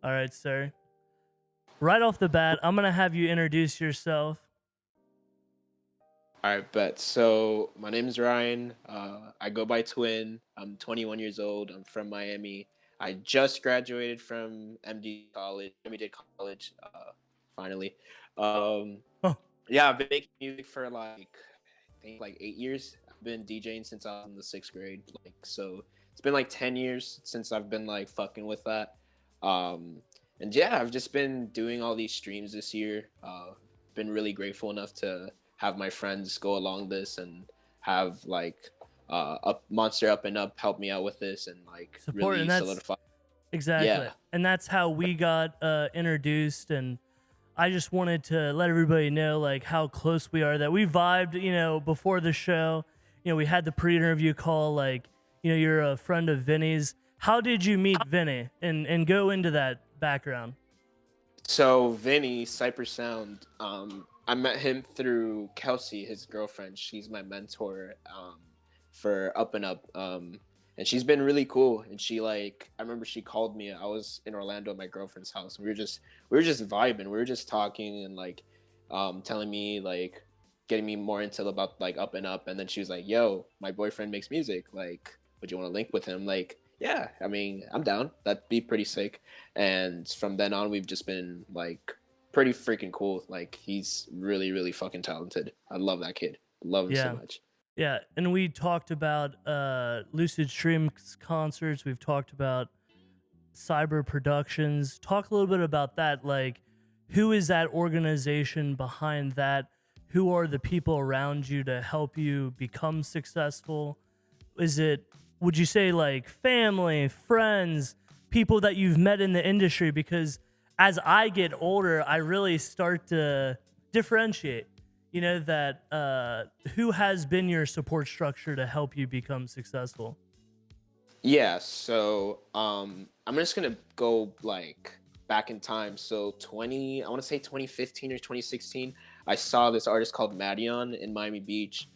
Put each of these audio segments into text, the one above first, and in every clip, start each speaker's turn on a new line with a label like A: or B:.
A: All right, sir. Right off the bat, I'm gonna have you introduce yourself.
B: All right, bet. So my name is Ryan. I go by Twiin. I'm 21 years old. I'm from Miami. I just graduated from MD College, finally. Um,
A: Oh,
B: yeah, I've been making music for I think like 8 years. I've been DJing since I was in the sixth grade. So it's been like 10 years since I've been like fucking with that. Um, and yeah, I've just been doing all these streams this year. Been really grateful enough to have my friends go along this and have up Monster Up and Up help me out with this and like
A: support,
B: really
A: and that's
B: solidify.
A: exactly,
B: Yeah.
A: and that's how we got introduced. And I just wanted to let everybody know like how close we are. That we vibed, before the show. We had the pre-interview call. Like, you're a friend of Vinny's. How did you meet Vinny? And go into that background.
B: So Vinny, Cypress Sound, I met him through Kelsey, his girlfriend. She's my mentor for Up and Up. And she's been really cool. And I remember she called me. I was in Orlando at my girlfriend's house. We were just vibing. We were just talking and telling me getting me more into about like Up and Up. And then she was like, "Yo, my boyfriend makes music. Like, would you want to link with him?" Like, yeah, I mean, I'm down. That'd be pretty sick. And from then on, we've just been like pretty freaking cool. Like he's really, really fucking talented. I love that kid. Love him so
A: Yeah.
B: much.
A: Yeah, and we talked about Lucid Streams concerts. We've talked about Cyber Productions. Talk a little bit about that. Like, who is that organization behind that? Who are the people around you to help you become successful? Is it, would you say, like family, friends, people that you've met in the industry? Because as I get older, I really start to differentiate. That who has been your support structure to help you become successful?
B: Yeah. So I'm just gonna go like back in time. So I want to say 2015 or 2016. I saw this artist called Madion in Miami Beach.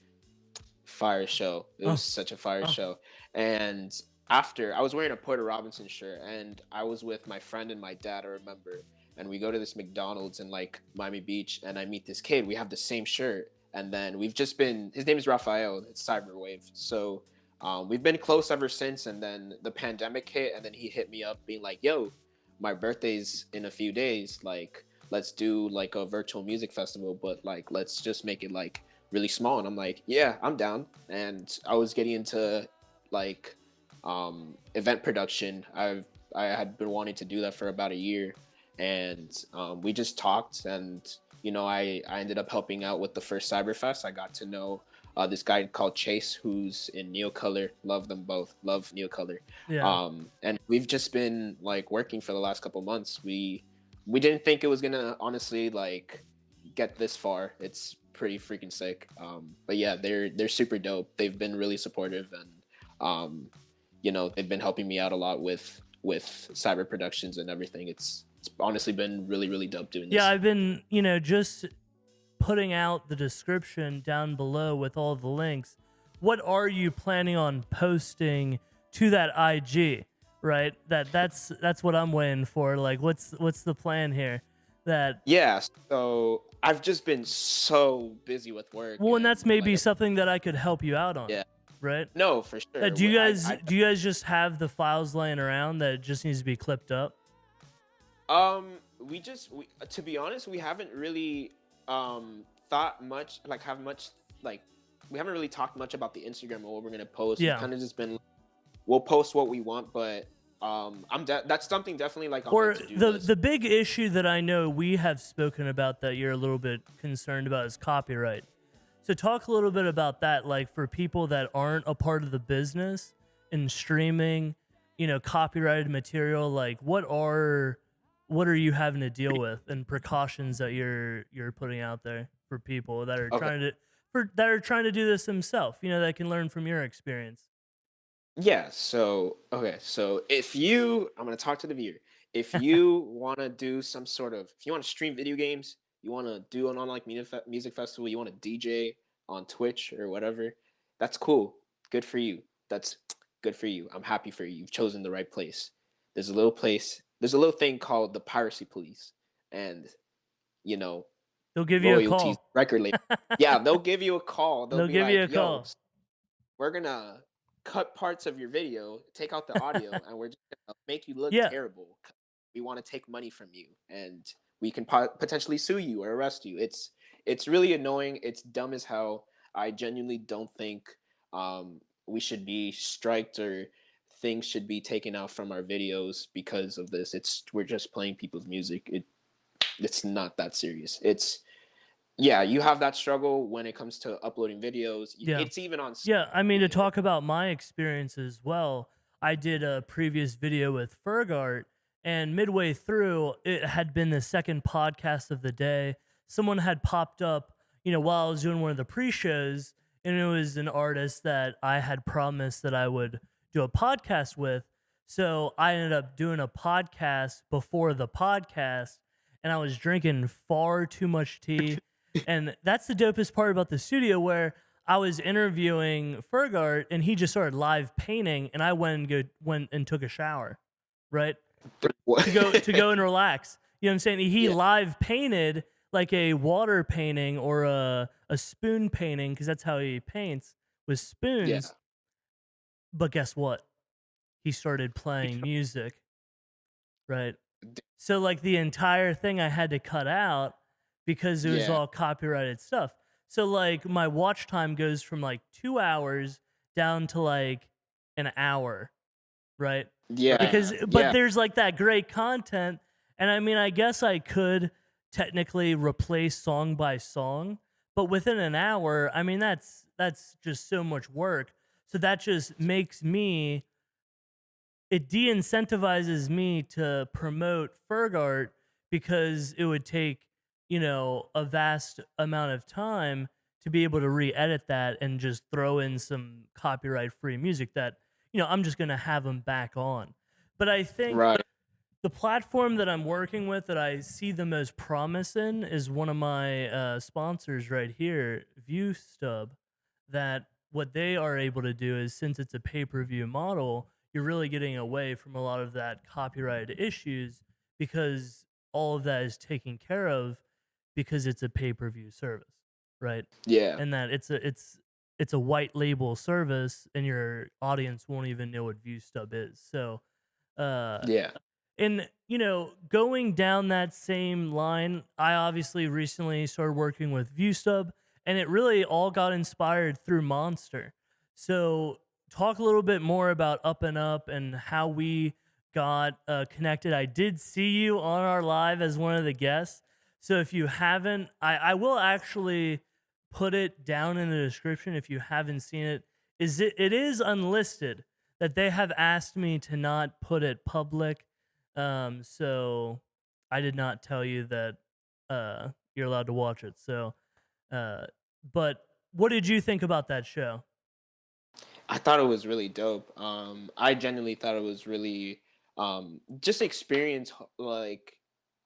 B: Fire show. It was
A: Oh,
B: such a fire
A: oh,
B: show. And after I was wearing a Porter Robinson shirt and I was with my friend and my dad, I remember. And we go to this McDonald's in like Miami Beach and I meet this kid. We have the same shirt. And then we've just been his name is Raphael, it's Cyberwave. So we've been close ever since. And then the pandemic hit and then he hit me up being like, "Yo, my birthday's in a few days. Like, let's do like a virtual music festival, but like let's just make it like really small." And I'm like, "Yeah, I'm down." And I was getting into like event production. I had been wanting to do that for about a year, and we just talked. And I ended up helping out with the first Cyberfest. I got to know this guy called Chase, who's in Neocolor. Love them both. Love Neocolor.
A: yeah.
B: And we've just been like working for the last couple months. We didn't think it was gonna honestly like get this far. It's pretty freaking sick. But yeah, they're super dope. They've been really supportive and um, they've been helping me out a lot with cyber productions and everything. It's honestly been really really dope doing
A: Yeah,
B: this.
A: I've been, just putting out the description down below with all the links. What are you planning on posting to that IG? Right? That's what I'm waiting for. Like, what's the plan here? That
B: Yeah, so I've just been so busy with work
A: Well, and that's
B: and
A: maybe something that I could help you out on,
B: yeah,
A: right?
B: no, for sure.
A: Do you guys
B: I
A: do you guys just have the files laying around that just needs to be clipped up?
B: To be honest, we haven't really thought much, like have much like we haven't really talked much about the Instagram or what we're gonna post. We've
A: Yeah.
B: kind of just been we'll post what we want, but that's something definitely like on my
A: Or
B: to-do
A: the
B: list.
A: the big issue that I know we have spoken about that you're a little bit concerned about is copyright. So talk a little bit about that, like for people that aren't a part of the business in streaming, copyrighted material. Like, what are you having to deal with, and precautions that you're putting out there for people that are
B: Okay.
A: trying to do this themselves. That can learn from your experience.
B: Yeah, so okay, so I'm gonna talk to the viewer. If you wanna do if you wanna stream video games, you wanna do an online music festival, you wanna DJ on Twitch or whatever, that's cool. Good for you. That's good for you. I'm happy for you. You've chosen the right place. There's a little place there's a little thing called the piracy police, and you know,
A: They'll give you a
B: royalties,
A: call.
B: record label. Yeah, they'll give you a call. They'll
A: They'll
B: be
A: give you
B: like,
A: a
B: "Yo,
A: call.
B: we're gonna cut parts of your video, take out the audio, and we're just gonna make you look
A: Yeah.
B: terrible. We want to take money from you, and we can potentially sue you or arrest you." It's really annoying. It's dumb as hell. I genuinely don't think we should be striked or things should be taken out from our videos because of this. It's we're just playing people's music. It's not that serious. It's yeah, you have that struggle when it comes to uploading videos.
A: Yeah.
B: It's even on
A: Yeah, I mean, to
B: media.
A: talk about my experience as well, I did a previous video with Fergart, and midway through, it had been the second podcast of the day. Someone had popped up, while I was doing one of the pre-shows, and it was an artist that I had promised that I would do a podcast with. So I ended up doing a podcast before the podcast, and I was drinking far too much tea. And that's the dopest part about the studio, where I was interviewing Fergart and he just started live painting, and I went and took a shower, right? To go and relax. You know what I'm saying? He
B: Yeah,
A: live painted like a water painting or a spoon painting, because that's how he paints, with
B: yeah.
A: spoons. But guess what? He started playing music, right? So like the entire thing I had to cut out because it was
B: Yeah,
A: all copyrighted stuff. So like my watch time goes from like 2 hours down to like an hour, right?
B: yeah,
A: But
B: yeah,
A: there's like that great content, and I mean I guess I could technically replace song by song, but within an hour, I mean that's just so much work. So that just makes me it de-incentivizes me to promote Fergart, because it would take, a vast amount of time to be able to re-edit that and just throw in some copyright free music that, I'm just going to have him back on. But I think
B: right.
A: the platform that I'm working with that I see the most promise in is one of my sponsors right here, ViewStub. That what they are able to do is, since it's a pay-per-view model, you're really getting away from a lot of that copyright issues, because all of that is taken care of because it's a pay-per-view service, right?
B: Yeah,
A: And that it's a white label service, and your audience won't even know what ViewStub is. So uh
B: yeah,
A: and going down that same line, I obviously recently started working with ViewStub, and it really all got inspired through Monster. So talk a little bit more about Up and Up and how we got connected. I did see you on our live as one of the guests. So if you haven't, I will actually put it down in the description if you haven't seen it. It is unlisted, that they have asked me to not put it public, so I did not tell you that you're allowed to watch it. So, uh, but what did you think about that show?
B: I thought it was really dope. I genuinely thought it was really just experience like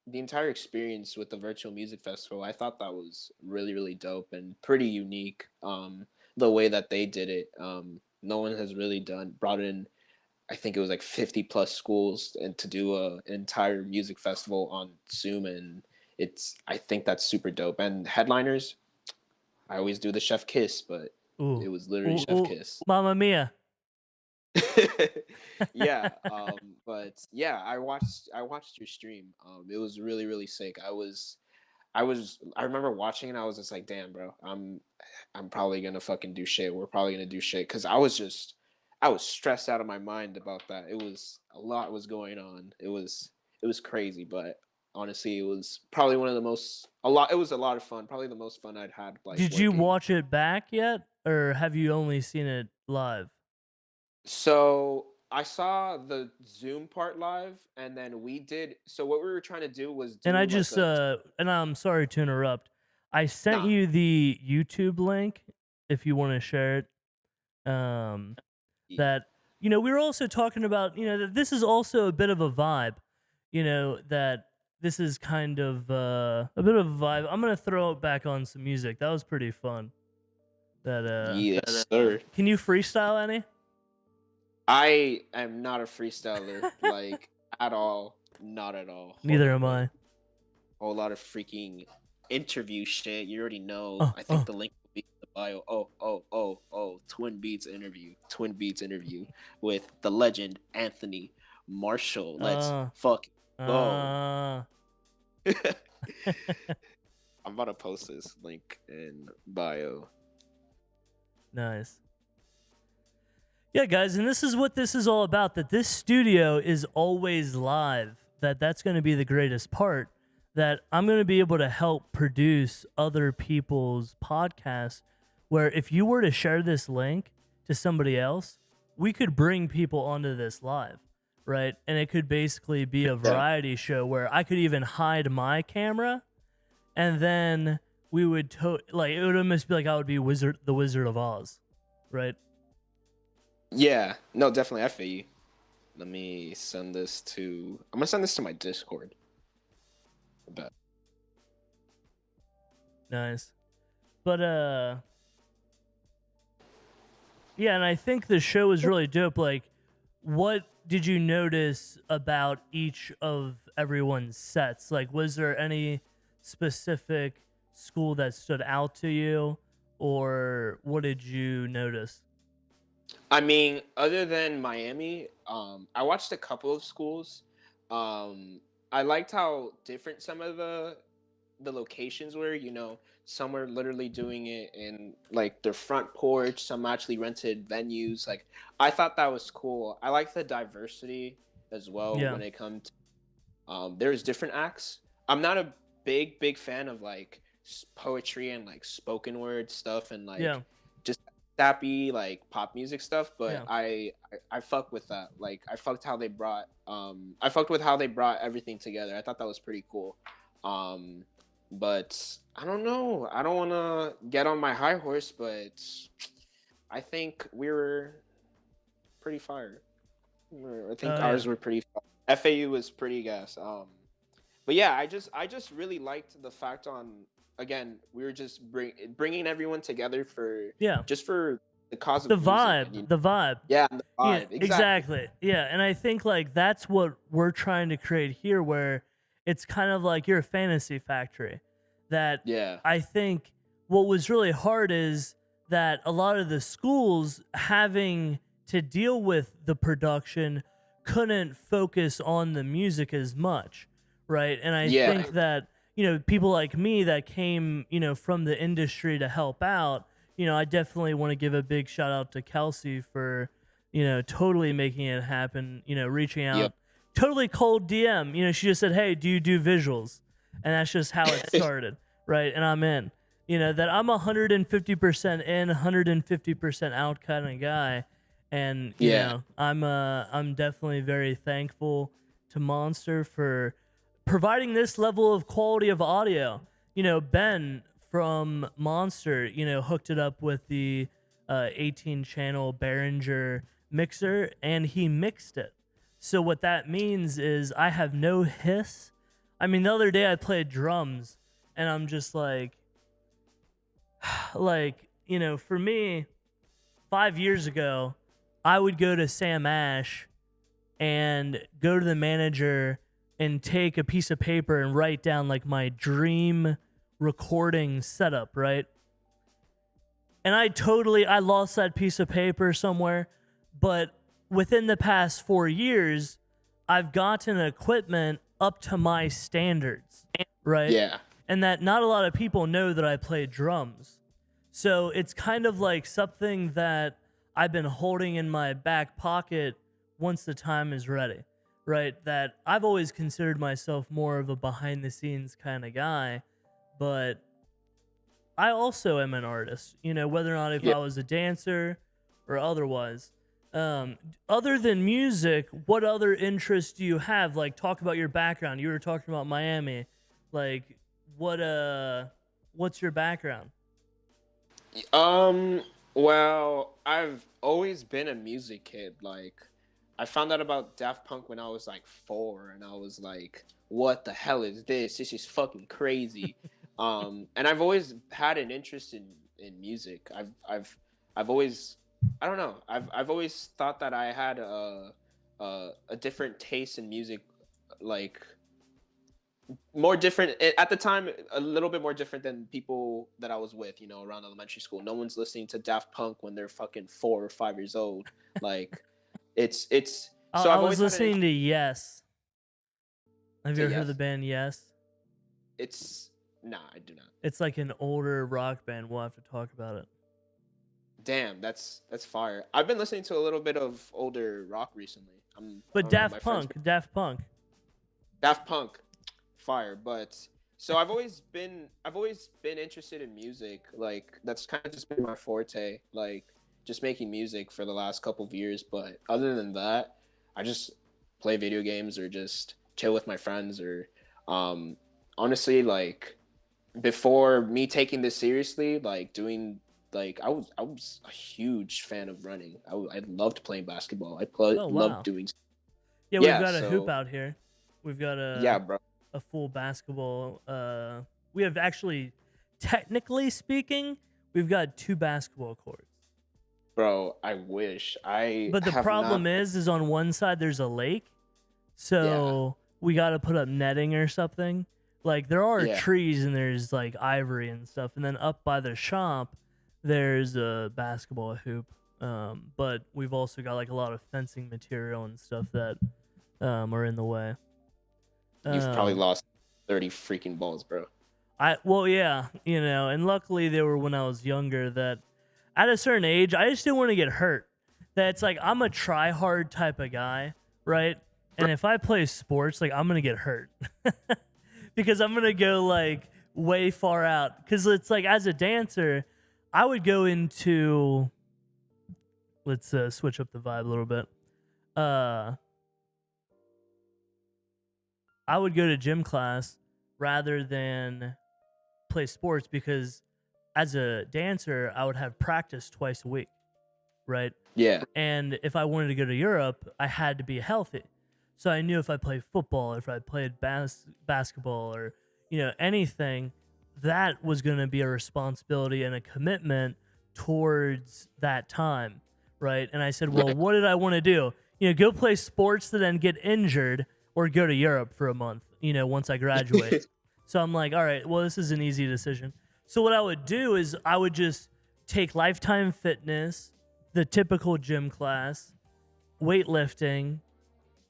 B: the entire experience with the virtual music festival. I thought that was really really dope and pretty unique. The way that they did it, no one has really done brought in. I think it was like 50 plus schools and to do an entire music festival on Zoom, and I think that's super dope. And headliners, I always do the Chef Kiss, but
A: Ooh,
B: it was literally
A: ooh,
B: Chef
A: ooh,
B: Kiss.
A: Mamma Mia!
B: Yeah, but yeah, I watched your stream. It was really really sick. I remember watching and I was just like, damn, bro, I'm probably gonna fucking do shit. We're probably gonna do shit because I was stressed out of my mind about that. It was a lot was going on. It was crazy, but honestly, it was probably one of the most a lot. It was a lot of fun. Probably the most fun I'd had like
A: Did you
B: working.
A: watch it back yet, or have you only seen it live?
B: So I saw the Zoom part live, and then we did. So what we were trying to do was
A: And I
B: do like
A: just
B: a
A: and I'm sorry to interrupt. I sent
B: nah.
A: you the YouTube link if you want to share it. That we were also talking about, that this is also a bit of a vibe, that this is kind of a bit of a vibe. I'm gonna throw it back on some music. That was pretty fun. That
B: Yes, sir.
A: Can you freestyle any?
B: I am not a freestyler like at all. not at all. Hold
A: Neither
B: on,
A: am
B: wait.
A: I.
B: Whole lot of freaking interview shit. You already know.
A: Oh,
B: I think
A: oh.
B: the link will be in the bio. Oh. Twin Beats interview. Twin Beats interview with the legend Anthony Marshall. Let's
A: Uh,
B: fucking go.
A: uh.
B: I'm about to post this link in bio.
A: Nice. Yeah, guys, and this is what this is all about, that this studio is always live. That's going to be the greatest part, that I'm going to be able to help produce other people's podcasts, where if you were to share this link to somebody else, we could bring people onto this live, right? And it could basically be a
B: Yeah.
A: variety show where I could even hide my camera, and then we would like, it would almost be like I would be the Wizard of Oz, right?
B: Yeah. No, definitely. I feel you. Let me send this to. I'm gonna send this to my Discord. I bet.
A: Nice. But yeah, and I think the show was really dope. Like, what did you notice about each of everyone's sets? Like, was there any specific school that stood out to you, or what did you notice?
B: I mean, other than Miami, I watched a couple of schools. I liked how different some of the locations were. You know, some were literally doing it in like their front porch. Some actually rented venues. Like, I thought that was cool. I like the diversity as well
A: Yeah,
B: when it comes to there's different acts. I'm not a big fan of like poetry and like spoken word stuff and
A: yeah,
B: like just sappy like pop music stuff, but
A: yeah.
B: I fuck with that. Like I fucked with how they brought everything together. I thought that was pretty cool. Um but I don't know. I don't want to get on my high horse, but I think we were pretty fire. I think
A: Oh yeah.
B: ours were pretty fire. FAU was pretty gas. But yeah, I just really liked the fact on again we were just bringing everyone together for
A: Yeah.
B: just for the cause
A: The
B: of music and
A: vibe, the vibe.
B: yeah, and the
A: Yeah,
B: vibe exactly.
A: exactly. Yeah, and I think like that's what we're trying to create here, where it's kind of like you're a fantasy factory. That
B: Yeah,
A: I think what was really hard is that a lot of the schools having to deal with the production couldn't focus on the music as much, right? And I
B: yeah,
A: think that, you know, people like me that came, you know, from the industry to help out, you know, I definitely want to give a big shout out to Kelsey for, you know, totally making it happen, you know, reaching
B: yep.
A: out, totally cold DM. You know, she just said, "Hey, do you do visuals?" And that's just how it started, right? And I'm in. You know, that I'm 150% in, 150% out kind of guy. And, you
B: Yeah,
A: know, I'm definitely very thankful to Monster for providing this level of quality of audio. You know, Ben from Monster, you know, hooked it up with the 18 channel Behringer mixer, and he mixed it. So what that means is I have no hiss. I mean, the other day I played drums, and I'm just like, you know, for me, 5 years ago, I would go to Sam Ash and go to the manager and take a piece of paper and write down like my dream recording setup, right? And I lost that piece of paper somewhere, but within the past 4 years, I've gotten equipment up to my standards, right?
B: yeah,
A: And that not a lot of people know that I play drums. So it's kind of like something that I've been holding in my back pocket once the time is ready, right? That I've always considered myself more of a behind the scenes kind of guy, but I also am an artist, you know, whether or not if
B: yeah.
A: I was a dancer or otherwise. Other than music, what other interests do you have? Like, talk about your background. You were talking about Miami. Like, what's your background?
B: Um, well, I've always been a music kid. Like, I found out about Daft Punk when I was like 4, and I was like, "What the hell is this? This is fucking crazy." And I've always had an interest in music. I've always, I don't know. I've always thought that I had a different taste in music like more different at the time, a little bit more different than people that I was with, around elementary school. No one's listening to Daft Punk when they're fucking 4 or 5 years old. Like, it's. So
A: I
B: I've
A: was
B: always had an
A: listening
B: interest.
A: to Yes. Have you
B: Say
A: ever heard of the
B: yes.
A: band Yes?
B: It's Nah, I do not.
A: It's like an older rock band. We'll have to talk about it.
B: Damn, that's fire. I've been listening to a little bit of older rock recently. I
A: But
B: don't know, my friends.
A: Daft Punk.
B: Daft Punk, fire. But so I've always been interested in music. Like, that's kind of just been my forte. Like, just making music for the last couple of years. But other than that, I just play video games or just chill with my friends or um honestly, like, before me taking this seriously, like doing like I was a huge fan of running. I loved playing basketball.
A: Oh
B: loved
A: wow.
B: doing.
A: Yeah, we've
B: Yeah,
A: got a hoop
B: so
A: out here. We've got
B: yeah, bro.
A: a full basketball. We have actually, technically speaking, we've got 2 basketball courts.
B: Bro, I wish I
A: But the
B: have not.
A: problem is on one side there's a lake,
B: Yeah,
A: so we got to put up netting or something. Like there are
B: yeah.
A: trees and there's like ivory and stuff, and then up by the shop there's a basketball hoop. But we've also got like a lot of fencing material and stuff that are in the way.
B: You've probably
A: Um,
B: lost 30 freaking balls, bro.
A: well, yeah, and luckily they were when I was younger. That at a certain age, I just didn't want to get hurt. That's like I'm a try hard type of guy, right? And if I play sports, like I'm gonna get hurt because I'm gonna go like way far out. Because it's like as a dancer, I would go into let's switch up the vibe a little bit. Uh, I would go to gym class rather than play sports because as a dancer, I would have practice twice a week, right?
B: Yeah,
A: And if I wanted to go to Europe, I had to be healthy. So I knew if I played football, if I played basketball, or anything, that was going to be a responsibility and a commitment towards that time, right? And I said, well,
B: yeah.
A: what did I want to do? Go play sports to then get injured or go to Europe for a month, once I graduate. So I'm like, all right, well, this is an easy decision. So what I would do is I would just take Lifetime Fitness, the typical gym class, weightlifting,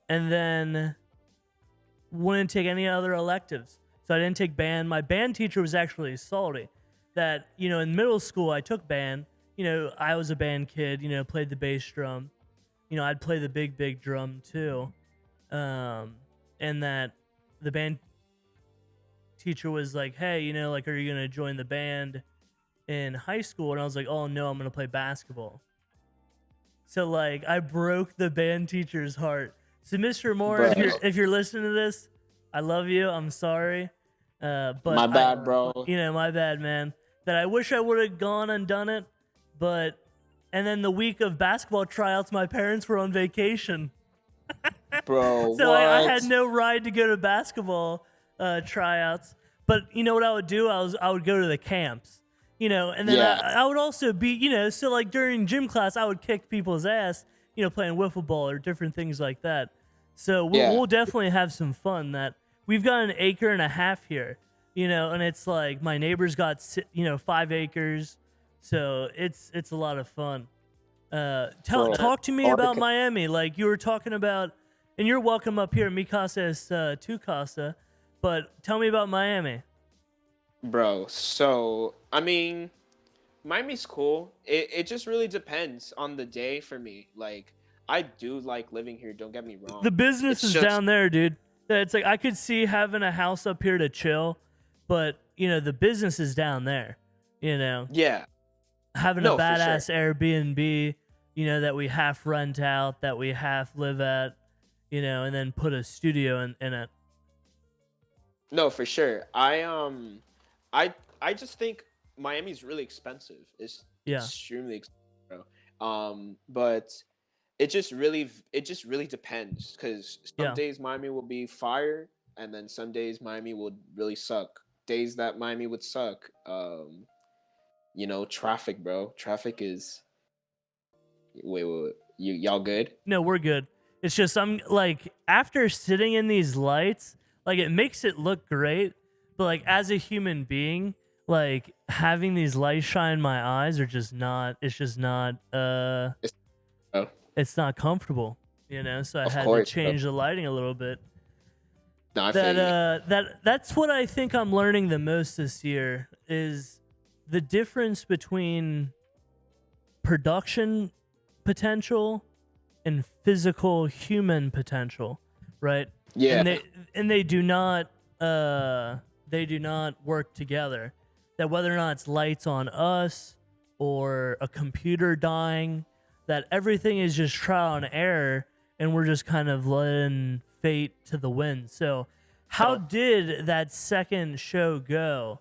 A: and then wouldn't take any other electives. So I didn't take band. My band teacher was actually salty that, in middle school I took band. I was a band kid, played the bass drum. I'd play the big drum too. And that the band teacher was like, hey, like, are you going to join the band in high school? And I was like, oh no, I'm going to play basketball. So like I broke the band teacher's heart. So Mr. Moore,
B: Bro,
A: if you're listening to this, I love you. I'm sorry. But
B: my bad, bro.
A: my bad, man. That I wish I would have gone and done it, and then the week of basketball tryouts, my parents were on vacation.
B: Bro,
A: So
B: what?
A: I had no ride to go to basketball tryouts. But you know what I would do? I would go to the camps, and then
B: Yeah,
A: I would also be, so like during gym class, I would kick people's ass, playing wiffle ball or different things like that. So
B: yeah.
A: we'll definitely have some fun. That we've got an acre and a half here, and it's like my neighbor's got 5 acres, so it's a lot of fun.
B: Bro,
A: Talk to me
B: all I
A: about
B: can-
A: Miami, like you were talking about, and you're welcome up here. Mi casa es tu casa, but tell me about Miami.
B: Bro, so I mean, Miami's cool. It just really depends on the day for me. Like, I do like living here, don't get me
A: The
B: wrong.
A: business
B: It's
A: is
B: just
A: down there, dude. It's like I could see having a house up here to chill, but the business is down there.
B: yeah.
A: Having a
B: No, for sure.
A: badass Airbnb, that we half rent out, that we half live at, and then put a studio in it.
B: No, for sure. I just think Miami's really expensive. It's
A: Yeah,
B: extremely expensive, bro. But it just really depends because some
A: yeah.
B: days Miami will be fire, and then some days Miami will really suck. Days that Miami would suck, traffic, bro. Traffic is. Wait. Y'all good?
A: No, we're good. It's just I'm like after sitting in these lights, like it makes it look great, but like as a human being, like having these lights shine my eyes are just not. It's just not.
B: It's, oh,
A: It's not comfortable. You know, so I
B: of
A: had to
B: course, bro.
A: change the lighting a little bit.
B: No, I feel you.
A: That's what I think I'm learning the most this year is the difference between production potential and physical human potential, right?
B: Yeah,
A: And they do not work together. That whether or not it's lights on us or a computer dying, that everything is just trial and error, and we're just kind of letting fate to the wind. So, how
B: so
A: did that second show go?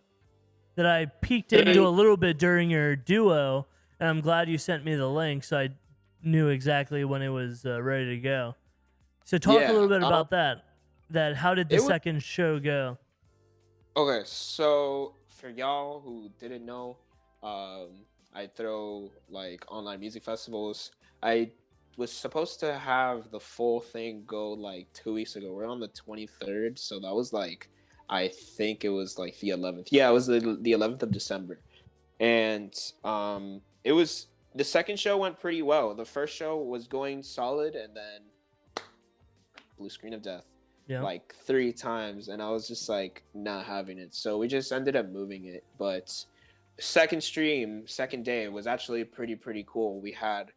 A: That I peeked into a
B: they,
A: little bit during your duo, and I'm glad you sent me the link, so I knew exactly when it was ready to go. So, talk a
B: yeah.
A: little bit about that. That how did the
B: It was
A: second show go?
B: okay. So for y'all who didn't know, I throw like online music festivals. I was supposed to have the full thing go like 2 weeks ago. We're on the 23rd, so that was like I think it was like the 11th. Yeah, it was the 11th of December, and it was the second show went pretty well. The first show was going solid, and then blue screen of death
A: Yeah.
B: like 3 times, and I was just like not having it. So we just ended up moving it. But second day was actually pretty cool. We had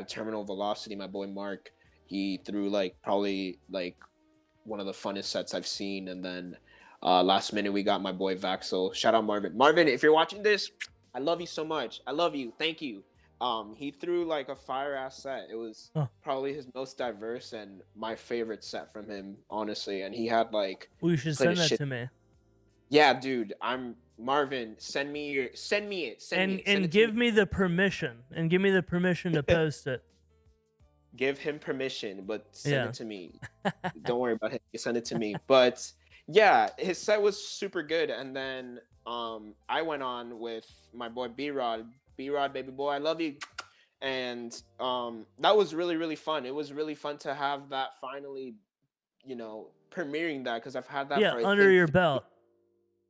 B: Terminal Velocity, my boy Mark. He threw like probably like one of the funnest sets I've seen, and then last minute we got my boy Vaxel. Shout out Marvin. Marvin, if you're watching this, I love you so much. I love you. Thank you. He threw like a fire ass set. It was
A: Huh.
B: probably his most diverse and my favorite set from him, honestly. And he had like
A: Well, you should
B: played
A: send
B: a
A: that
B: shit.
A: to me.
B: Yeah, dude. I'm Marvin. Send me it. Send
A: And
B: it. Send it to
A: give me the permission. And give me the permission to
B: me.
A: post it.
B: Give him permission, but send
A: Yeah.
B: it to me. Don't worry about him. You send it to me. But yeah, his set was super good. And then I went on with my boy B Rod. B Rod, baby boy, I love you. And that was really fun. It was really fun to have that finally, premiering that, because I've had that
A: Yeah,
B: for I
A: under
B: think
A: your belt.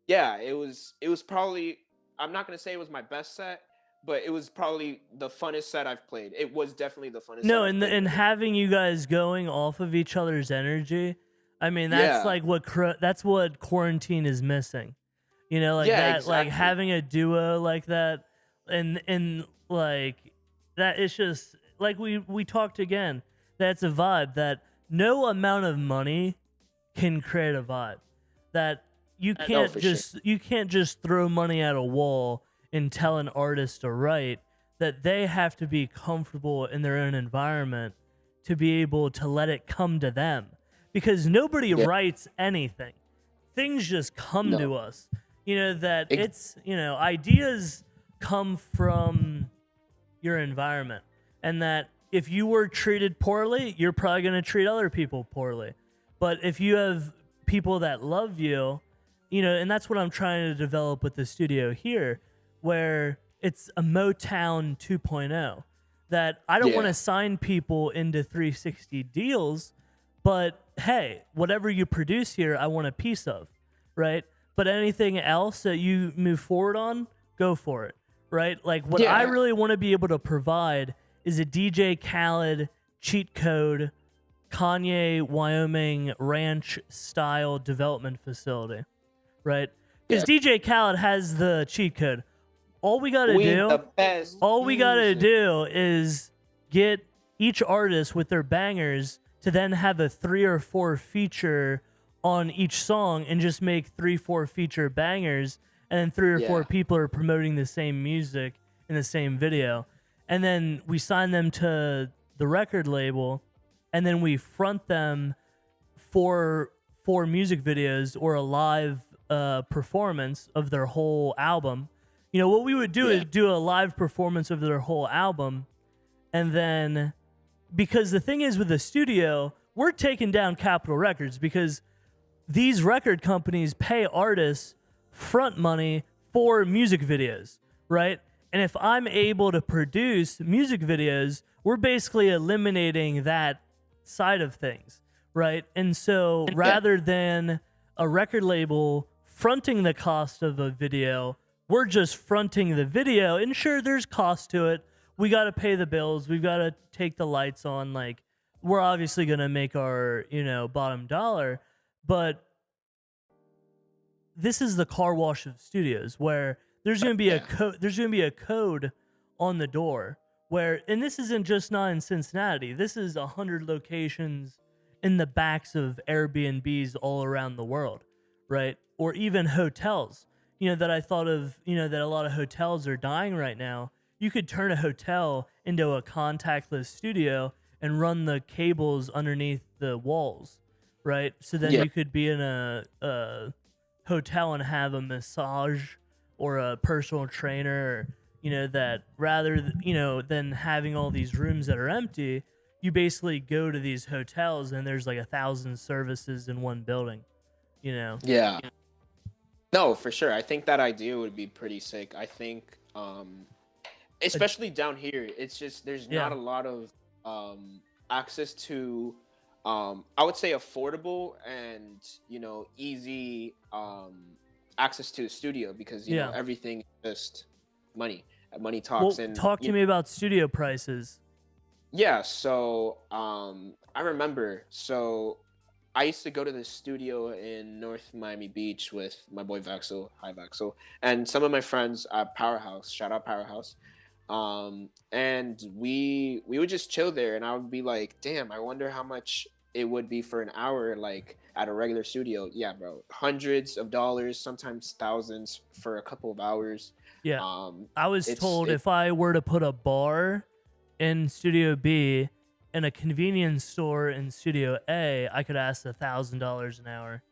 B: yeah, it was probably, I'm not gonna say it was my best set, but it was probably the funnest set I've played. It was definitely the funnest set
A: No,
B: I've played.
A: and having you guys going off of each other's energy, I mean, that's
B: Yeah,
A: like that's what quarantine is missing. You know, like
B: yeah,
A: that, like
B: exactly.
A: having a duo like that, and like that. It's just like we talked again. That's a vibe that no amount of money can create a vibe. That
B: No, for sure.
A: you can't just throw money at a wall and tell an artist to write. That they have to be comfortable in their own environment to be able to let it come to them, because nobody
B: Yeah,
A: writes anything. Things just come
B: no,
A: to us. You know that
B: ex-
A: it's, ideas come from your environment, and that if you were treated poorly, you're probably going to treat other people poorly. But if you have people that love you, and that's what I'm trying to develop with the studio here, where it's a Motown 2.0. That I don't want
B: yeah,
A: to sign people into 360 deals, but hey, whatever you produce here, I want a piece of, right? But anything else that you move forward on, go for it, right? Like what I
B: yeah,
A: really want to be able to provide is a DJ Khaled cheat code, Kanye, Wyoming ranch style development facility, right? Because
B: yeah.
A: DJ Khaled has the cheat code. All we gotta
B: We
A: do,
B: the best
A: all we gotta
B: music.
A: do is get each artist with their bangers to then have a 3 or 4 feature on each song, and just make 3 4 feature bangers, and then 3 or 4
B: Yeah,
A: people are promoting the same music in the same video, and then we sign them to the record label, and then we front them for music videos or a live performance of their whole album. What we would do
B: yeah,
A: is do a live performance of their whole album, and then, because the thing is with the studio, we're taking down Capitol Records, because these record companies pay artists front money for music videos, right? And if I'm able to produce music videos, we're basically eliminating that side of things, right? And so
B: Yeah.
A: rather than a record label fronting the cost of a video, we're just fronting the video. And sure, there's cost to it. We got to pay the bills. We've got to take the lights on. Like, we're obviously going to make our, bottom dollar. But this is the car wash of studios, where there's going to be there's going to be a code on the door where, and this isn't just not in Cincinnati. This is 100 locations in the backs of Airbnbs all around the world, right? Or even hotels, that I thought of, that a lot of hotels are dying right now. You could turn a hotel into a contactless studio and run the cables underneath the walls, right? So then you could be in a hotel and have a massage or a personal trainer, that rather than having all these rooms that are empty, you basically go to these hotels and there's like 1,000 services in one building,
B: Yeah. No, for sure. I think that idea would be pretty sick. I think, especially down here, it's just there's not a lot of access to, I would say, affordable and easy access to the studio, because you know everything is just money. Money talks.
A: Well,
B: and
A: talk to me about studio prices.
B: Yeah, so I remember. So I used to go to the studio in North Miami Beach with my boy Vaxel, hi Vaxel, and some of my friends at Powerhouse. Shout out Powerhouse. And we would just chill there, and I would be like, damn, I wonder how much it would be for an hour, like at a regular studio. Yeah, bro, hundreds of dollars, sometimes thousands for a couple of hours.
A: Yeah, I was told if I were to put a bar in Studio B and a convenience store in Studio A, I could ask $1,000 an hour.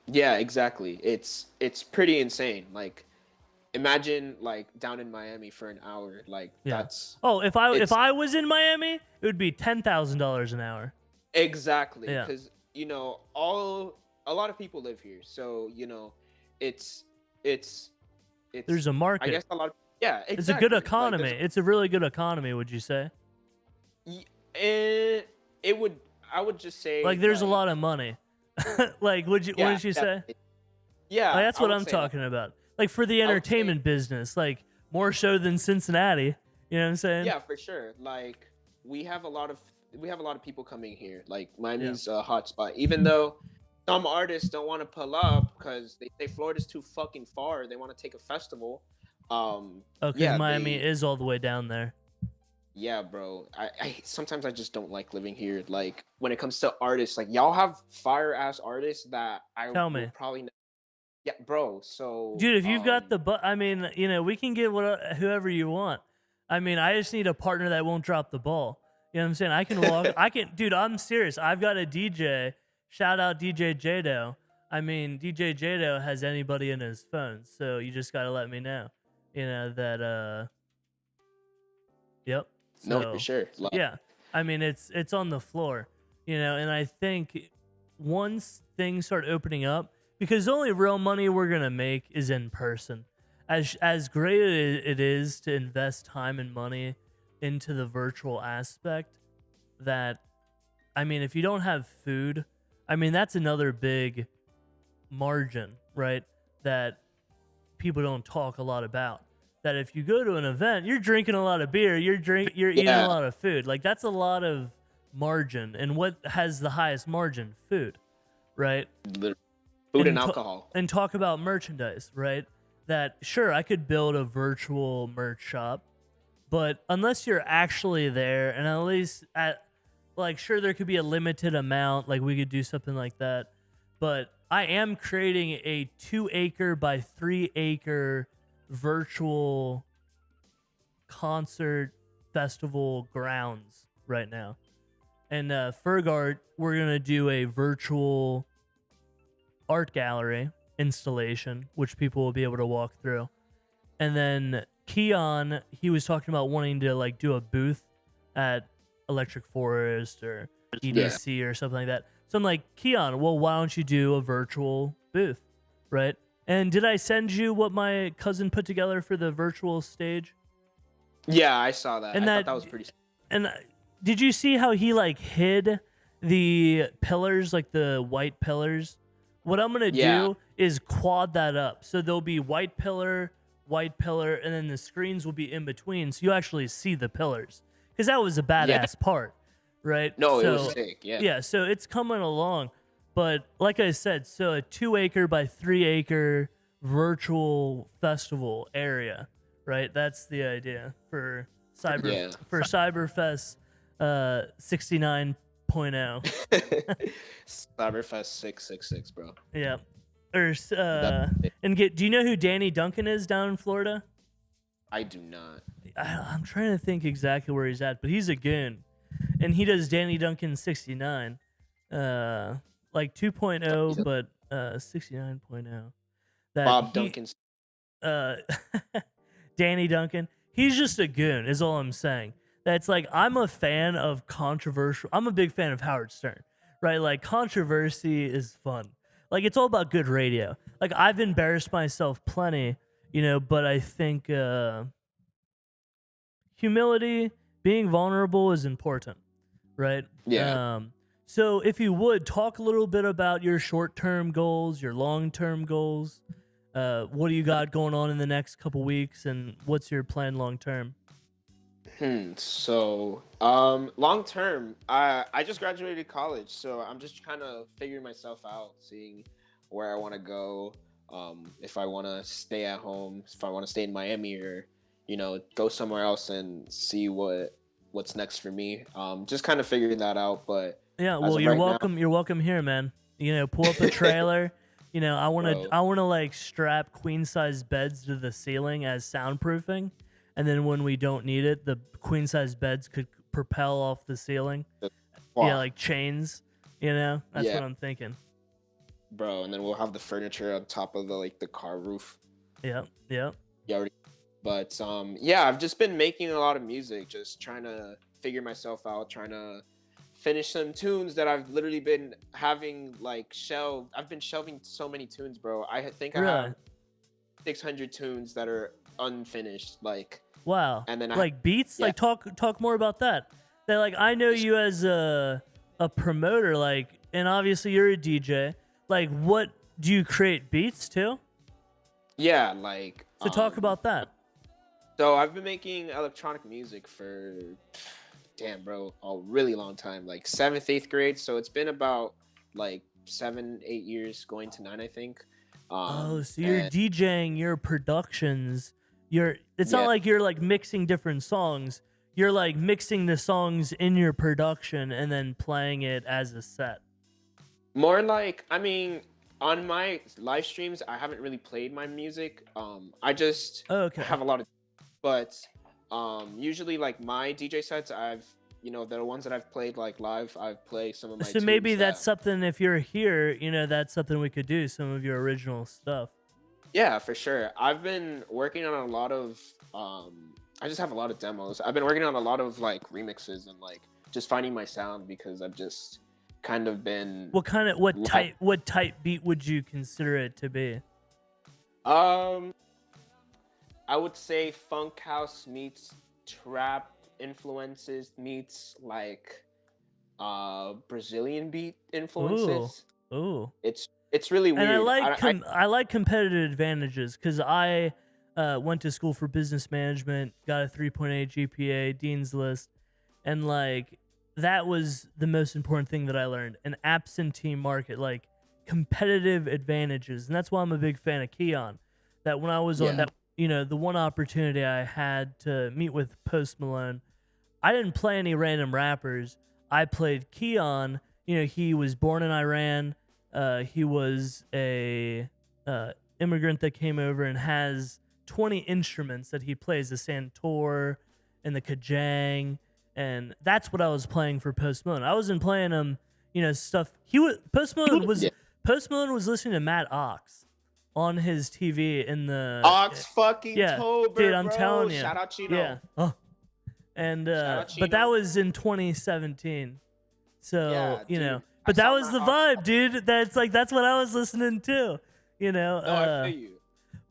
B: Yeah, exactly. It's pretty insane. Like, imagine like down in Miami for an hour. Like that's
A: if I was in Miami, it would be $10,000 an hour.
B: Exactly, because a lot of people live here, so it's
A: there's a market.
B: I guess a lot of exactly.
A: It's a good economy. Like, it's a really good economy. Would you say?
B: It would. I would just say
A: like there's a lot of money. Like wouldn't you say?
B: Yeah,
A: like, that's what I'm talking about. Like for the entertainment business, like more so than Cincinnati. You know what I'm saying?
B: Yeah, for sure. Like we have a lot of people coming here. Like Miami's a hot spot, even though some artists don't want to pull up because they say Florida's too fucking far. They want to take a festival.
A: Because Miami is all the way down there.
B: Yeah, bro. I sometimes I just don't like living here. Like when it comes to artists, like y'all have fire ass artists that I would probably. Yeah, bro. So,
A: dude, if you've got I mean, we can get whoever you want. I mean, I just need a partner that won't drop the ball. You know what I'm saying? I can walk. Dude, I'm serious. I've got a DJ. Shout out DJ Jado. I mean, DJ Jado has anybody in his phone, so you just got to let me know. That. Yep. So,
B: no, for sure.
A: Yeah. I mean, it's on the floor. And I think once things start opening up, because the only real money we're gonna make is in person. As great it is to invest time and money into the virtual aspect, that, I mean, if you don't have food, I mean, that's another big margin, right? That people don't talk a lot about. That if you go to an event, you're drinking a lot of beer, you're eating a lot of food. Like that's a lot of margin. And what has the highest margin? Food, right?
B: Food and alcohol.
A: And talk about merchandise, right? That sure, I could build a virtual merch shop, but unless you're actually there, and at least sure, there could be a limited amount, like we could do something like that. But I am creating a 2 acre by 3 acre virtual concert festival grounds right now. And Fergart, we're going to do a virtual art gallery installation, which people will be able to walk through. And then Keon, he was talking about wanting to like do a booth at Electric Forest or EDC or something like that. So I'm like, Keon, well, why don't you do a virtual booth, right? And did I send you what my cousin put together for the virtual stage?
B: Yeah, I saw that.
A: And
B: I thought that was pretty.
A: And did you see how he like hid the pillars, like the white pillars? What I'm gonna
B: Yeah,
A: do is quad that up. So there'll be white pillar, and then the screens will be in between, so you actually see the pillars. Because that was a
B: yeah.
A: badass part, right?
B: No, it was
A: So
B: sick. Yeah,
A: yeah, so it's coming along. But like I said, so a 2 acre by 3 acre virtual festival area, right? That's the idea for
B: yeah.
A: Cyberfest 69.0.
B: Cyberfest 666, bro.
A: Yeah. Or
B: That
A: and get do you know who Danny Duncan is down in Florida?
B: I do not.
A: I'm trying to think exactly where he's at, but he's a goon. And he does Danny Duncan 69. Like 2.0 but 69.0. That
B: Bob
A: he
B: Duncan's.
A: uh Danny Duncan, he's just a goon is all I'm saying. That's like I'm a fan of controversial. I'm a big fan of Howard Stern. Right? Like controversy is fun. Like it's all about good radio. Like I've embarrassed myself plenty, but I think humility, being vulnerable is important, right?
B: Yeah.
A: So if you would talk a little bit about your short-term goals, your long-term goals, what do you got going on in the next couple weeks, and what's your plan long-term?
B: So, long term, I just graduated college, so I'm just kind of figuring myself out, seeing where I want to go. If I want to stay at home, if I want to stay in Miami, or go somewhere else and see what's next for me. Just kind of figuring that out. But
A: Yeah,
B: as
A: well,
B: of
A: you're
B: right now,
A: welcome. You're welcome here, man. Pull up a trailer. I want to.
B: bro,
A: I want to like strap queen size beds to the ceiling as soundproofing, and then when we don't need it, the queen size beds could propel off the ceiling. Yeah,
B: wow,
A: like chains. That's
B: yeah,
A: what I'm thinking.
B: bro, and then we'll have the furniture on top of the car roof.
A: Yep. Yep.
B: You already. But yeah, I've just been making a lot of music, just trying to figure myself out, trying to finish some tunes that I've literally been having like shelved. I've been shelving so many tunes, bro. I think I
A: Really?
B: have 600 tunes that are unfinished,
A: Wow.
B: and then
A: Like beats.
B: yeah,
A: Like talk more about that. That like I know you as a promoter. Like, and obviously you're a DJ. Like, what do you create beats too?
B: yeah,
A: So talk about that.
B: so I've been making electronic music for, damn, bro, a really long time, like seventh, eighth grade. So it's been about like 7, 8 years, going to 9, I think.
A: Oh, so you're
B: And
A: DJing your productions. It's not
B: yeah,
A: like you're like mixing different songs. You're like mixing the songs in your production and then playing it as a set.
B: more like, I mean, on my live streams, I haven't really played my music. I just
A: Oh, okay.
B: have a lot of, but usually like my DJ sets, the ones that I've played like live, I've played some of my
A: So maybe
B: tunes
A: that's
B: that,
A: something if you're here, that's something we could do, some of your original stuff.
B: yeah, for sure. I've been working on a lot of, I just have a lot of demos. I've been working on a lot of like remixes and like just finding my sound, because I've just kind of been
A: What kind of
B: like,
A: what type beat would you consider it to be?
B: um I would say funk house meets trap influences meets like Brazilian beat
A: Ooh.
B: influences.
A: Ooh.
B: It's really
A: And I
B: weird.
A: like I like competitive advantages because I went to school for business management, got a 3.8 GPA, Dean's List, and like that was the most important thing that I learned: an absentee market, like competitive advantages, and that's why I'm a big fan of Keon. That when I was on,
B: Yeah.
A: the one opportunity I had to meet with Post Malone, I didn't play any random rappers. I played Keon. He was born in Iran. He was a immigrant that came over and has 20 instruments that he plays: the santoor and the kajang, and that's what I was playing for Post Malone. I wasn't playing him, stuff.
B: Yeah.
A: Post Malone was listening to Matt Ox on his TV in the
B: Ox fucking
A: yeah, dude.
B: Tober,
A: I'm
B: bro.
A: telling you,
B: Shout out Chino.
A: yeah. Oh, and
B: Shout out
A: but that
B: Chino.
A: was in 2017. So,
B: Yeah, dude. I
A: but that
B: saw
A: was
B: my
A: the
B: Ox.
A: vibe, dude. That's what I was listening to,
B: No, I feel you.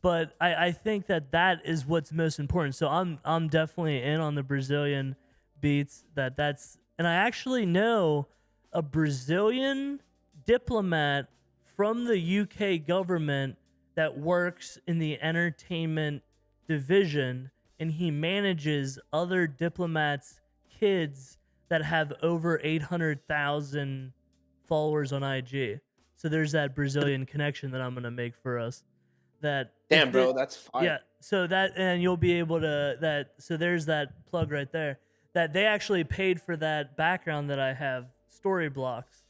A: but I think that is what's most important. So I'm definitely in on the Brazilian beats. That's And I actually know a Brazilian diplomat from the UK government that works in the entertainment division, and he manages other diplomats' kids that have over 800,000 followers on IG. So there's that Brazilian connection that I'm gonna make for us. That if
B: Damn,
A: the
B: bro, that's fire.
A: yeah, so that and you'll be able to that. So there's that plug right there. That they actually paid for that background that I have story blocks.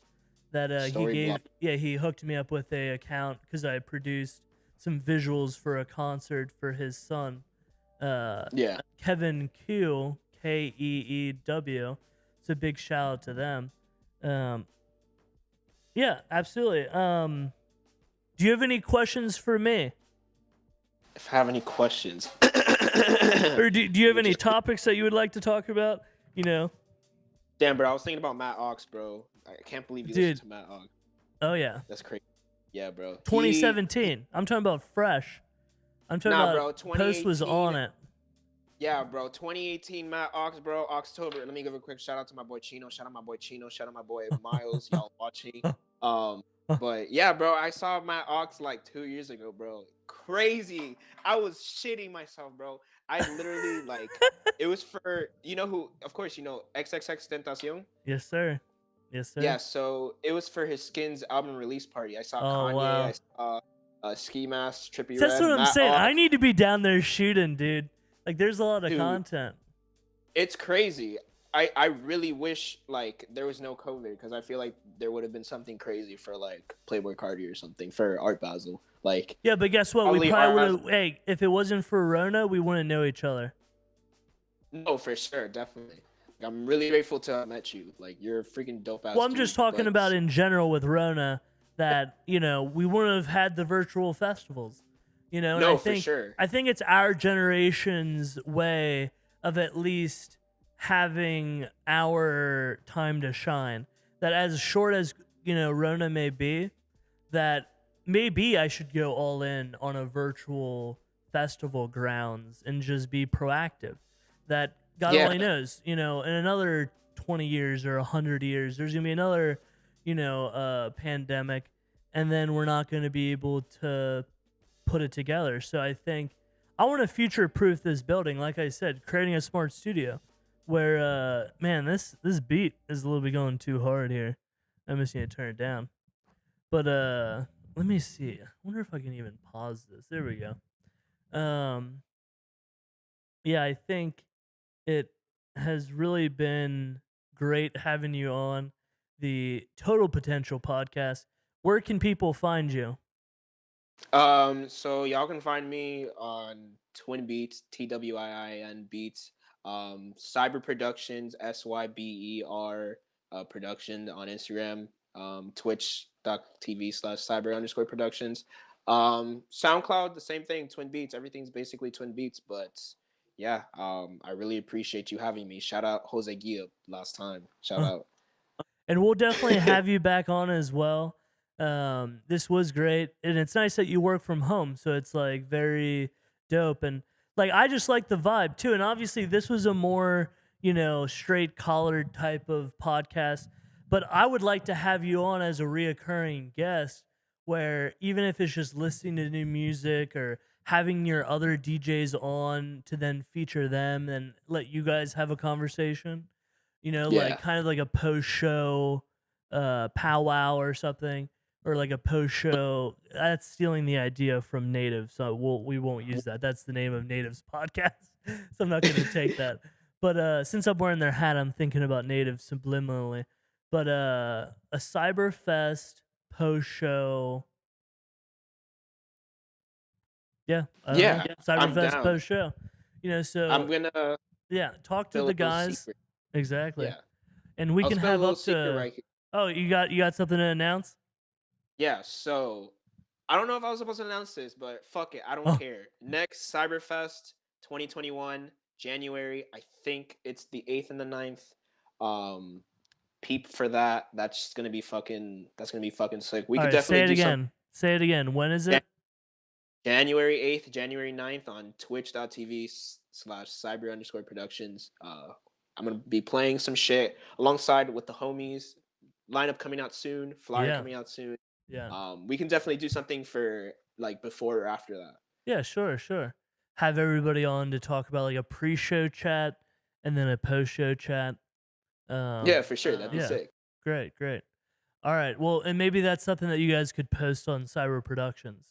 A: That he
B: Story
A: gave
B: block.
A: he hooked me up with a account because I produced some visuals for a concert for his son, uh,
B: Yeah.
A: Kevin Q, Keew. So big shout out to them. Um, yeah, absolutely. Do you have any questions for me?
B: If I have any questions,
A: Or do you
B: let
A: have
B: me
A: any
B: just.
A: topics that you would like to talk about? You know,
B: Damn, bro, I was thinking about Matt Ox, bro. I can't believe you listened
A: dude.
B: to Matt Ox.
A: Oh yeah,
B: That's crazy. Yeah, bro. He
A: 2017. I'm talking about fresh. I'm talking
B: nah,
A: about
B: bro.
A: Post was
B: 2018.
A: on it.
B: Yeah, bro. 2018 Matt Ox, bro. October. Let me give a quick shout out to my boy Chino. Shout out my boy Chino. Shout out my boy Miles. Y'all watching. Um, but yeah, bro. I saw Matt Ox like 2 years ago, bro. Crazy. I was shitting myself, bro. I literally like. It was for you know who? Of course, you know XXX Tentacion.
A: Yes, sir. Yes,
B: Yeah,
A: sir.
B: so it was for his Skins album release party. I saw
A: Oh
B: Kanye. I
A: wow.
B: saw Ski Mask, Trippy
A: That's
B: Red,
A: what I'm
B: Matt
A: saying. I
B: Ox.
A: need to be down there shooting, dude. Like, there's a lot of
B: Dude,
A: content.
B: it's crazy. I really wish like there was no COVID because I feel like there would have been something crazy for like Playboy Cardi or something for Art Basel. Like
A: Yeah, but guess what? We
B: probably
A: probably
B: Art
A: would
B: has
A: have. Hey, if it wasn't for Rona, we wouldn't know each other.
B: no for sure, definitely. Like, I'm really grateful to have met you. Like you're a freaking dope
A: Well,
B: ass
A: I'm
B: dude.
A: just talking
B: But
A: about in general with Rona that we wouldn't have had the virtual festivals. And I
B: no, for
A: think
B: sure.
A: I think it's our generation's way of at least having our time to shine. That as short as Rona may be, that maybe I should go all in on a virtual festival grounds and just be proactive. That God
B: Yeah,
A: only knows, in another 20 years or 100 years, there's going to be another, pandemic, and then we're not going to be able to put it together. So I think I want to future proof this building, like I said, creating a smart studio where, man, this beat is a little bit going too hard here. I'm just going to turn it down. But let me see. I wonder if I can even pause this. There we go. Yeah, I think it has really been great having you on the Total Potential podcast. Where can people find you?
B: So y'all can find me on Twin Beats, TWIIN Beats, Cyber Productions, SYBER production on Instagram, twitch.tv/cyber_productions. SoundCloud, the same thing, Twin Beats, everything's basically Twin Beats, but yeah, I really appreciate you having me. Shout out Jose Gia last time. Shout out.
A: And we'll definitely have you back on as well. This was great, and it's nice that you work from home, so it's like very dope. And like I just like the vibe too. And obviously, this was a more straight collared type of podcast, but I would like to have you on as a reoccurring guest, where even if it's just listening to new music or having your other DJs on to then feature them and let you guys have a conversation, like
B: Yeah.
A: kind of like a post show powwow or something, or like a post show. That's stealing the idea from Native, so we won't use that. That's the name of Native's podcast, so I'm not going to take that. But since I'm wearing their hat, I'm thinking about Native subliminally. But a Cyberfest post show, yeah, I don't know,
B: Yeah, I'm
A: Cyberfest
B: down.
A: post show.
B: I'm
A: So
B: gonna
A: yeah, talk to
B: spill a
A: the
B: little
A: guys
B: secret.
A: exactly,
B: Yeah.
A: and we
B: I'll
A: can
B: spill a
A: have
B: little
A: up
B: secret
A: to.
B: right here.
A: Oh, you got something to announce?
B: Yeah, so I don't know if I was supposed to announce this, but fuck it, I don't
A: Oh,
B: care. Next Cyberfest 2021, January, I think it's the 8th and the 9th. Um Peep for that. That's gonna be fucking sick. We
A: all
B: could
A: right.
B: definitely
A: Say it
B: do some
A: again. Say it again. When is
B: Jan-
A: it?
B: January 8th, January 9th on twitch.tv/cyber_productions. I'm gonna be playing some shit alongside with the homies. Lineup coming out soon. Flyer
A: Yeah.
B: coming out soon.
A: Yeah.
B: We can definitely do something for like before or after that.
A: Yeah, sure, sure. Have everybody on to talk about like a pre-show chat and then a post-show chat.
B: Yeah,
A: Um,
B: for sure. That'd be
A: yeah,
B: sick.
A: great, great. All right, well, and maybe that's something that you guys could post on Cyber Productions,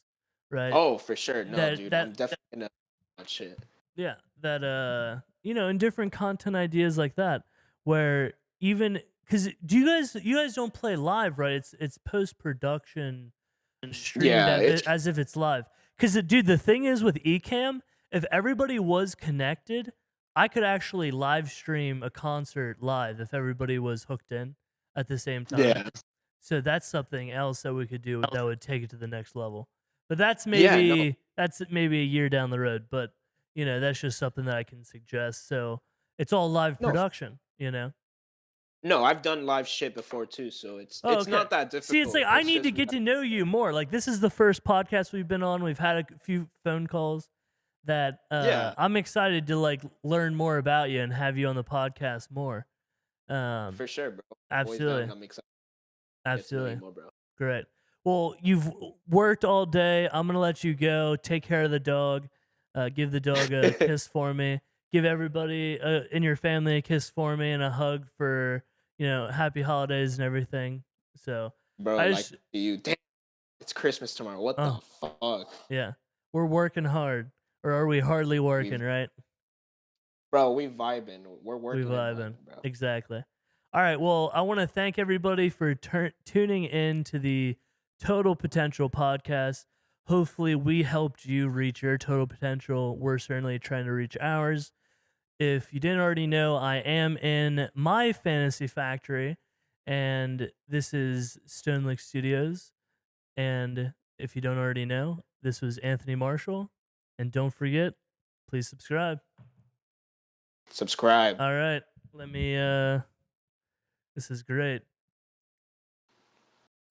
A: right?
B: Oh, for sure. No,
A: That
B: dude.
A: that
B: I'm definitely gonna that shit.
A: Yeah, that and different content ideas like that, where even because you guys don't play live, right? It's post production streamed
B: Yeah, it's
A: as if it's live. Because dude, the thing is with Ecamm, if everybody was connected, I could actually live stream a concert live if everybody was hooked in at the same time.
B: yeah.
A: So that's something else that we could do that would take it to the next level. But that's
B: Yeah, no.
A: maybe a year down the road. But that's just something that I can suggest. So it's all live
B: No,
A: production.
B: no, I've done live shit before too, so it's
A: Oh,
B: it's
A: okay.
B: not that
A: See, it's like
B: difficult.
A: I
B: It's
A: need to
B: just
A: get to know you more. Like this is the first podcast we've been on. We've had a few phone calls that
B: yeah,
A: I'm excited to like learn more about you and have you on the podcast more.
B: for sure, bro. Always down.
A: Absolutely.
B: I'm excited to get to know you
A: Absolutely.
B: more, bro.
A: Great. Well, you've worked all day. I'm gonna let you go. Take care of the dog. Give the dog a kiss for me. Give everybody in your family a kiss for me and a hug for happy holidays and everything. So
B: Bro,
A: I
B: like
A: just
B: you. Damn, it's Christmas tomorrow. What the
A: oh
B: fuck,
A: yeah, we're working hard, or are we hardly working?
B: we
A: Right?
B: bro? We vibing. We're
A: We
B: working and
A: vibing.
B: vibing, bro.
A: Exactly. All right. Well, I want to thank everybody for tuning in to the Total Potential podcast. Hopefully, we helped you reach your total potential. We're certainly trying to reach ours. If you didn't already know, I am in my fantasy factory, and this is Stonelick Studios. And if you don't already know, this was Anthony Marshall. And don't forget, please subscribe.
B: Subscribe.
A: All right. Let me, this is great.